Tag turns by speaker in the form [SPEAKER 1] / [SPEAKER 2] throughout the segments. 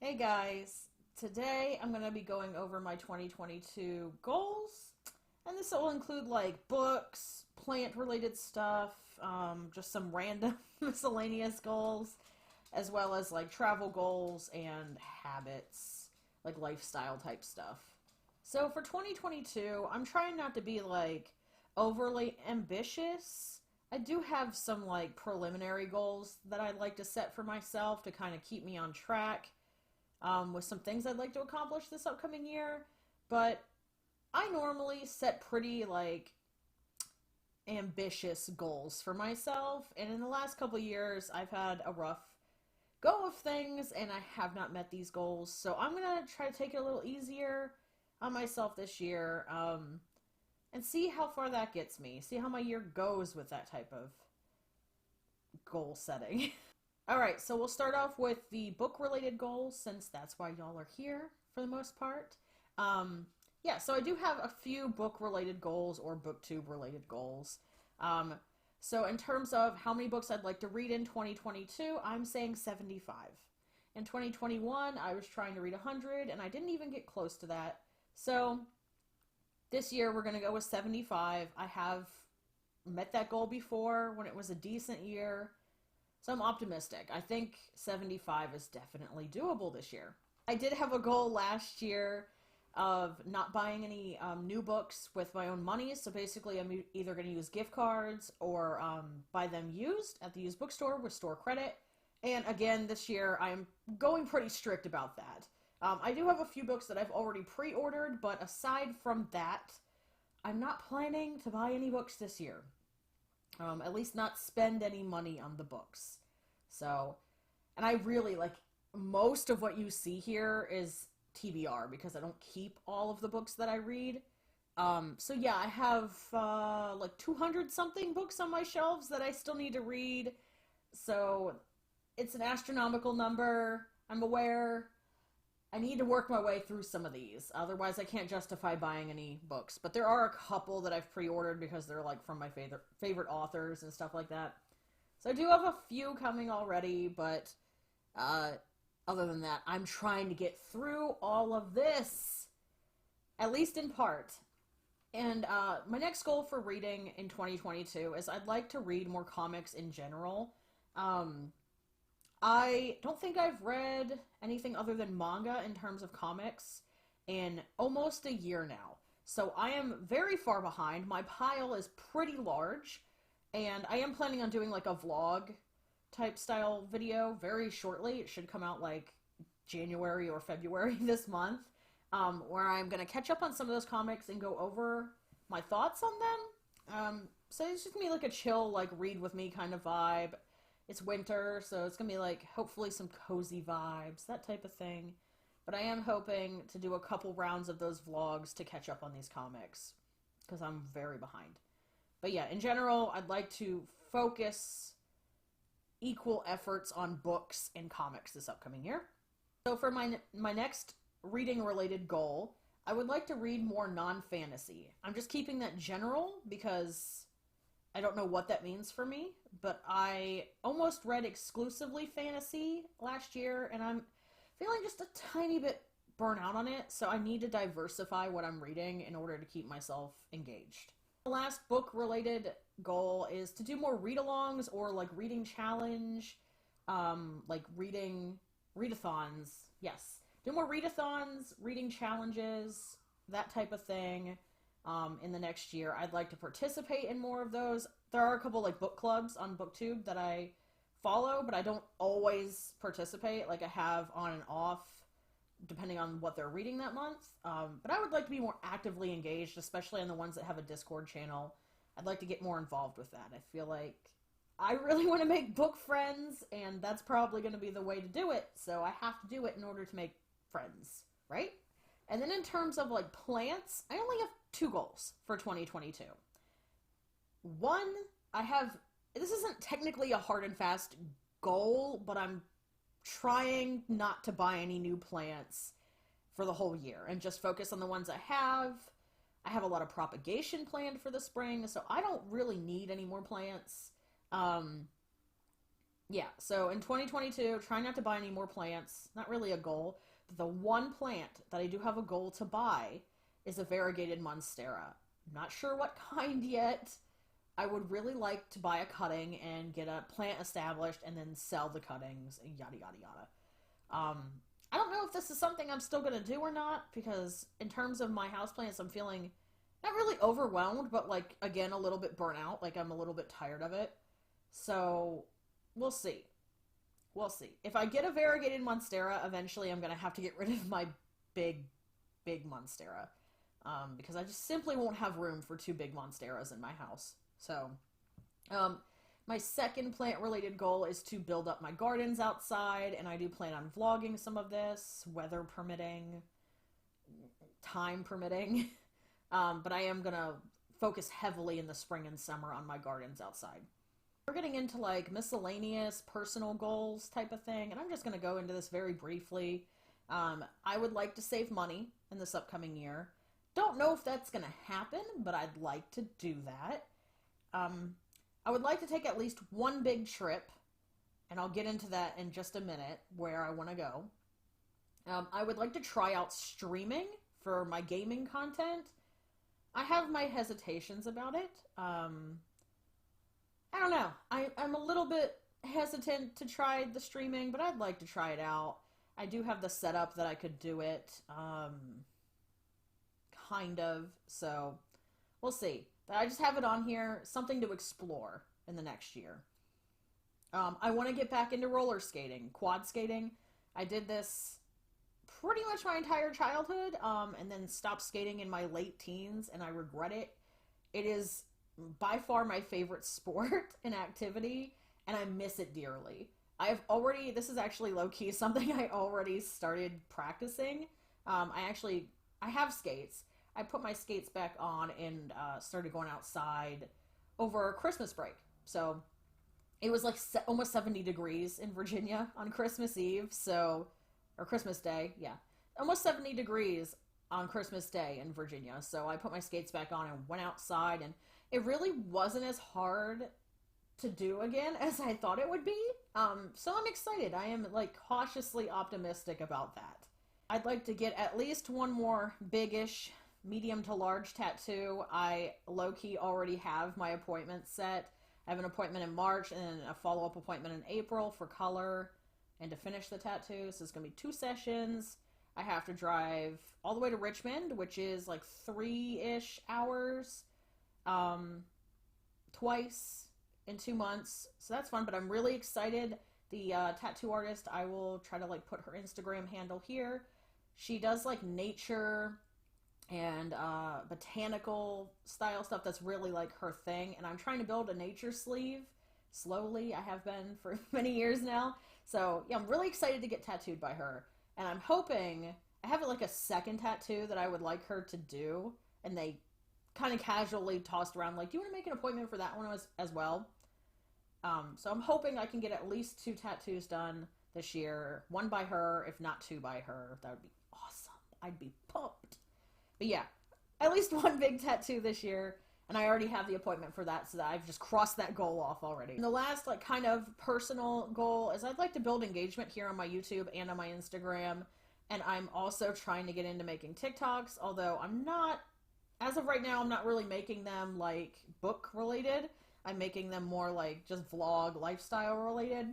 [SPEAKER 1] Hey guys, today I'm going to be going over my 2022 goals, and this will include like books, plant related stuff, just some random miscellaneous goals, as well as like travel goals and habits, like lifestyle type stuff. So for 2022, I'm trying not to be like overly ambitious. I do have some like preliminary goals that I'd like to set for myself to kind of keep me on track with some things I'd like to accomplish this upcoming year. But I normally set pretty like ambitious goals for myself, and in the last couple of years, I've had a rough go of things, and I have not met these goals. So I'm gonna try to take it a little easier on myself this year, and see how far that gets me. See how my year goes with that type of goal setting. All right, so we'll start off with the book-related goals, since that's why y'all are here for the most part. Yeah, so I do have a few book-related goals or booktube-related goals. So in terms of how many books I'd like to read in 2022, I'm saying 75. In 2021, I was trying to read 100, and I didn't even get close to that. So this year, we're going to go with 75. I have met that goal before when it was a decent year. So I'm optimistic. I think 75 is definitely doable this year. I did have a goal last year of not buying any new books with my own money. So basically, I'm either going to use gift cards or buy them used at the used bookstore with store credit. And again, this year, I'm going pretty strict about that. I do have a few books that I've already pre-ordered, but aside from that, I'm not planning to buy any books this year. At least not spend any money on the books. So, and I really like most of what you see here is TBR because I don't keep all of the books that I read. So yeah, I have like 200 something books on my shelves that I still need to read. So it's an astronomical number. I'm aware. I need to work my way through some of these. Otherwise, I can't justify buying any books. But there are a couple that I've pre-ordered because they're like from my favorite authors and stuff like that. So I do have a few coming already, but other than that, I'm trying to get through all of this, at least in part. And my next goal for reading in 2022 is I'd like to read more comics in general. I don't think I've read anything other than manga in terms of comics in almost a year now. So I am very far behind. My pile is pretty large, and I am planning on doing like a vlog type style video very shortly. It should come out like January or February this month, where I'm going to catch up on some of those comics and go over my thoughts on them. So it's just going to be like a chill, like read with me kind of vibe. It's winter, so it's going to be like hopefully some cozy vibes, that type of thing. But I am hoping to do a couple rounds of those vlogs to catch up on these comics, because I'm very behind. But yeah, in general, I'd like to focus equal efforts on books and comics this upcoming year. So for my next reading-related goal, I would like to read more non-fantasy. I'm just keeping that general because I don't know what that means for me, but I almost read exclusively fantasy last year, and I'm feeling just a tiny bit burnt out on it, so I need to diversify what I'm reading in order to keep myself engaged. The last book-related goal is to do more read-alongs or like reading challenge, like readathons, yes. Do more readathons, reading challenges, that type of thing. In the next year, I'd like to participate in more of those. There are a couple like book clubs on BookTube that I follow, but I don't always participate. Like I have on and off, depending on what they're reading that month. But I would like to be more actively engaged, especially on the ones that have a Discord channel. I'd like to get more involved with that. I feel like I really want to make book friends, and that's probably going to be the way to do it. So I have to do it in order to make friends, right? And then in terms of like plants, I only have two goals for 2022. One, this isn't technically a hard and fast goal, but I'm trying not to buy any new plants for the whole year and just focus on the ones I have. I have a lot of propagation planned for the spring, so I don't really need any more plants. Yeah, so in 2022, trying not to buy any more plants. Not really a goal. The one plant that I do have a goal to buy is a variegated monstera. Not sure what kind yet. I would really like to buy a cutting and get a plant established and then sell the cuttings, yada yada yada. Um, I don't know if this is something I'm still gonna do or not because in terms of my houseplants, I'm feeling not really overwhelmed, but like again a little bit burnt out. Like I'm a little bit tired of it. So we'll see. We'll see. If I get a variegated monstera, eventually I'm gonna have to get rid of my big, big monstera because I just simply won't have room for two big monsteras in my house. So, um, my second plant related goal is to build up my gardens outside, and I do plan on vlogging some of this, weather permitting, time permitting. But I am gonna focus heavily in the spring and summer on my gardens outside. We're getting into like miscellaneous personal goals type of thing, and I'm just gonna go into this very briefly. I would like to save money in this upcoming year. Don't know if that's gonna happen, but I'd like to do that. Um, I would like to take at least one big trip, and I'll get into that in just a minute, where I want to go. I would like to try out streaming for my gaming content. I have my hesitations about it. I don't know. I'm a little bit hesitant to try the streaming, but I'd like to try it out. I do have the setup that I could do it, kind of, so we'll see. But I just have it on here, something to explore in the next year. I want to get back into roller skating, quad skating. I did this pretty much my entire childhood, and then stopped skating in my late teens, and I regret it. It is by far my favorite sport and activity, and I miss it dearly. This is actually low-key something I already started practicing. I have skates. I put my skates back on and started going outside over Christmas break. So it was like almost 70 degrees in Virginia on Christmas Eve, or Christmas Day, yeah. Almost 70 degrees on Christmas Day in Virginia. So I put my skates back on and went outside, and it really wasn't as hard to do again as I thought it would be. So I'm excited. I am like cautiously optimistic about that. I'd like to get at least one more big-ish, medium to large tattoo. I low-key already have my appointment set. I have an appointment in March and a follow-up appointment in April for color and to finish the tattoo. So it's going to be 2 sessions. I have to drive all the way to Richmond, which is like 3-ish hours, twice in 2 months. So that's fun, but I'm really excited. The tattoo artist, I will try to like put her Instagram handle here. She does like nature and botanical style stuff. That's really like her thing, and I'm trying to build a nature sleeve slowly. I have been for many years now, so yeah, I'm really excited to get tattooed by her, and I'm hoping I have like a second tattoo that I would like her to do, and they kind of casually tossed around like, do you want to make an appointment for that one as well? So I'm hoping I can get at least 2 tattoos done this year, 1 by her, if not 2 by her. That would be awesome. I'd be pumped. But yeah, at least 1 big tattoo this year, and I already have the appointment for that, so that I've just crossed that goal off already. And the last like kind of personal goal is I'd like to build engagement here on my YouTube and on my Instagram, and I'm also trying to get into making TikToks, although I'm not, as of right now, I'm not really making them like book related. I'm making them more like just vlog, lifestyle related,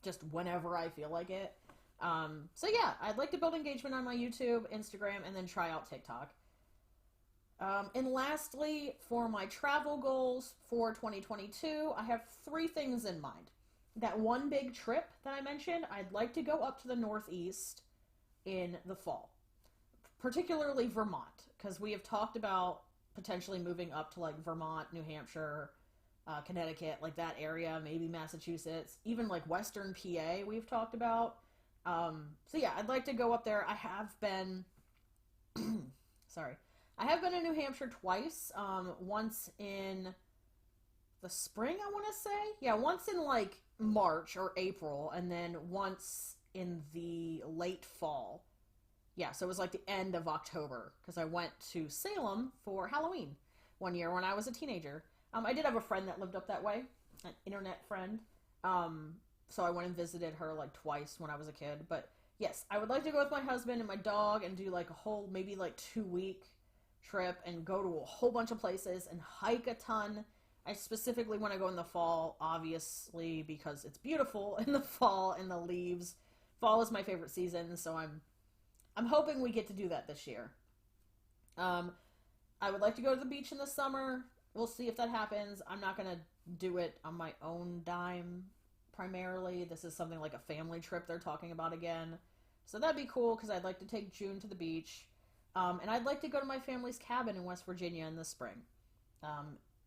[SPEAKER 1] just whenever I feel like it. So yeah, I'd like to build engagement on my YouTube, Instagram, and then try out TikTok. And lastly, for my travel goals for 2022, I have 3 things in mind. That one big trip that I mentioned, I'd like to go up to the Northeast in the fall, particularly Vermont, because we have talked about potentially moving up to like Vermont, New Hampshire, Connecticut, like that area, maybe Massachusetts, even like Western PA we've talked about. So yeah, I'd like to go up there. I have been, I have been in New Hampshire twice. Once in the spring, I want to say. Yeah, once in like March or April, and then once in the late fall. Yeah, so it was like the end of October, because I went to Salem for Halloween one year when I was a teenager. I did have a friend that lived up that way, an internet friend. So I went and visited her like twice when I was a kid. But yes, I would like to go with my husband and my dog and do like a whole maybe like 2 week trip and go to a whole bunch of places and hike a ton. I specifically want to go in the fall, obviously, because it's beautiful in the fall and the leaves. Fall is my favorite season, so I'm hoping we get to do that this year. Um, I would like to go to the beach in the summer. We'll see if that happens. I'm not gonna do it on my own dime primarily. This is something like a family trip they're talking about again. So that'd be cool because I'd like to take June to the beach. And I'd like to go to my family's cabin in West Virginia in the spring.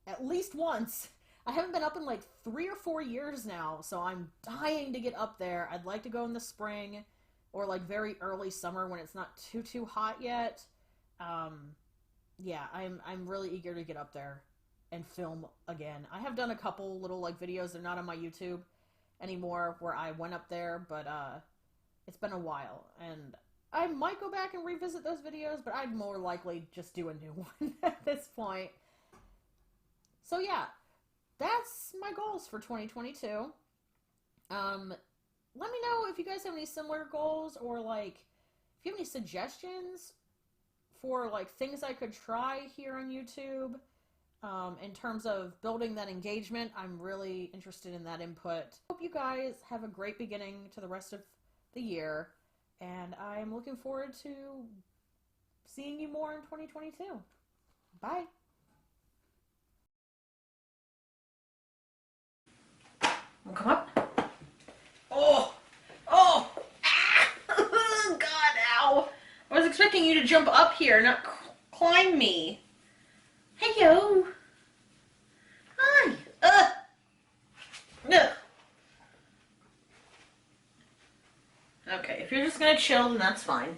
[SPEAKER 1] At least once. I haven't been up in like 3 or 4 years now, so I'm dying to get up there. I'd like to go in the spring or like very early summer when it's not too hot yet. Um, yeah, I'm really eager to get up there and film again. I have done a couple little like videos. They're not on my YouTube anymore where I went up there, but it's been a while and I might go back and revisit those videos, but I'd more likely just do a new one at this point. So yeah, that's my goals for 2022. Let me know if you guys have any similar goals or like if you have any suggestions for like things I could try here on YouTube. In terms of building that engagement, I'm really interested in that input. Hope you guys have a great beginning to the rest of the year, and I'm looking forward to seeing you more in 2022. Bye. Wanna come up? Oh! Oh! Ah! God, ow! I was expecting you to jump up here, not climb me. Hello! Hi! Ugh! Okay, if you're just gonna chill, then that's fine.